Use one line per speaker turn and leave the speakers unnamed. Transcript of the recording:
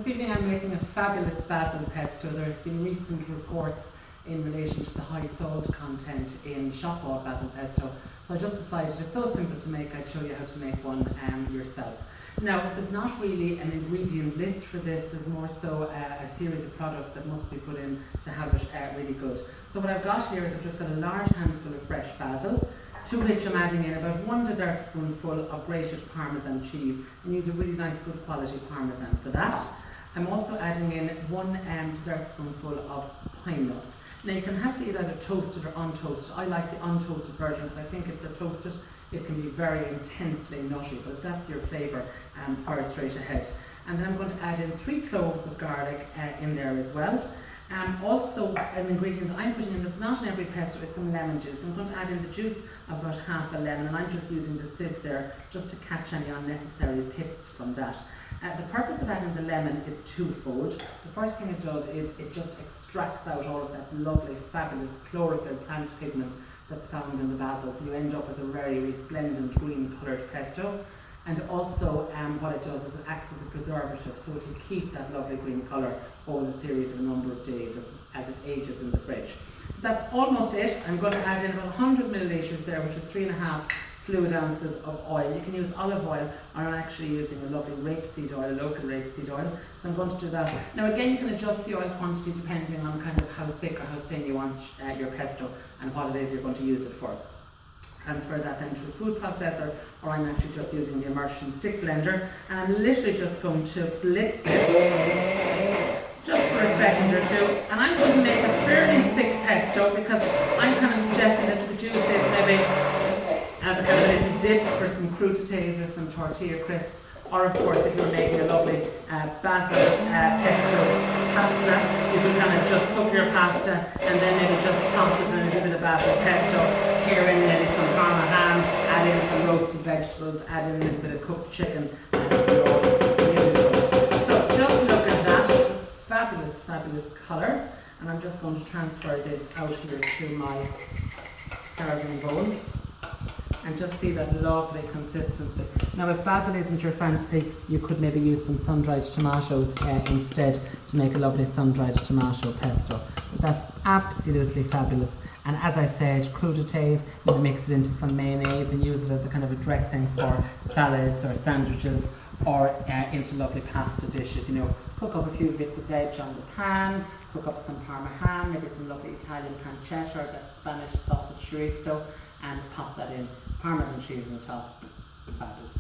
this evening I'm making a fabulous basil pesto. There's been recent reports in relation to the high salt content in shop bought basil pesto. So I just decided it's so simple to make, I'd show you how to make one yourself. Now, there's not really an ingredient list for this, there's more so a series of products that must be put in to have it really good. So what I've got here is I've just got a large handful of fresh basil, to which I'm adding in about 1 dessert spoonful of grated Parmesan cheese, and use a really nice good quality Parmesan for that. I'm also adding in 1 dessert spoonful of pine nuts. Now you can have these either toasted or untoasted. I like the untoasted version because I think if they're toasted it can be very intensely nutty, but if that's your flavour, fire straight ahead. And then I'm going to add in 3 cloves of garlic in there as well. Also an ingredient that I'm putting in that's not in every pesto is some lemon juice. I'm going to add in the juice of about half a lemon, and I'm just using the sieve there just to catch any unnecessary pips from that. The purpose of adding the lemon is twofold. The first thing it does is it just extracts out all of that lovely, fabulous chlorophyll plant pigment that's found in the basil, so you end up with a very resplendent green coloured pesto. And also what it does is it acts as a preservative, so it will keep that lovely green colour over the series of a number of days as it ages in the fridge. So that's almost it. I'm going to add in about 100 millilitres there, which is 3.5 fluid ounces of oil. You can use olive oil, or I'm actually using a lovely rapeseed oil, a local rapeseed oil. So I'm going to do that. Now again, you can adjust the oil quantity depending on kind of how thick or how thin you want your pesto and what it is you're going to use it for. Transfer that then to a food processor, or I'm actually just using the immersion stick blender, and I'm literally just going to blitz this just for a second or two, and I'm going to make a fairly thick pesto because I'm kind of suggesting that you could use this maybe as a kind of little dip for some crudités or some tortilla crisps, or of course if you're making a lovely basil pesto pasta, you can kind of just cook your pasta and then maybe just toss it in a little bit of basil pesto, tear in maybe some parma ham, add in some roasted vegetables, add in a little bit of cooked chicken, and you're all beautiful. So just look at that, fabulous, fabulous colour, and I'm just going to transfer this out here to my serving bowl. And just see that lovely consistency. Now if basil isn't your fancy, you could maybe use some sun-dried tomatoes instead to make a lovely sun-dried tomato pesto. But that's absolutely fabulous. And as I said, crudités, maybe mix it into some mayonnaise and use it as a kind of a dressing for salads or sandwiches, or into lovely pasta dishes. You know, cook up a few bits of veg on the pan, cook up some parma ham, maybe some lovely Italian pancetta, or that Spanish sausage chorizo, and pop that in. Parmesan cheese on the top. Fabulous.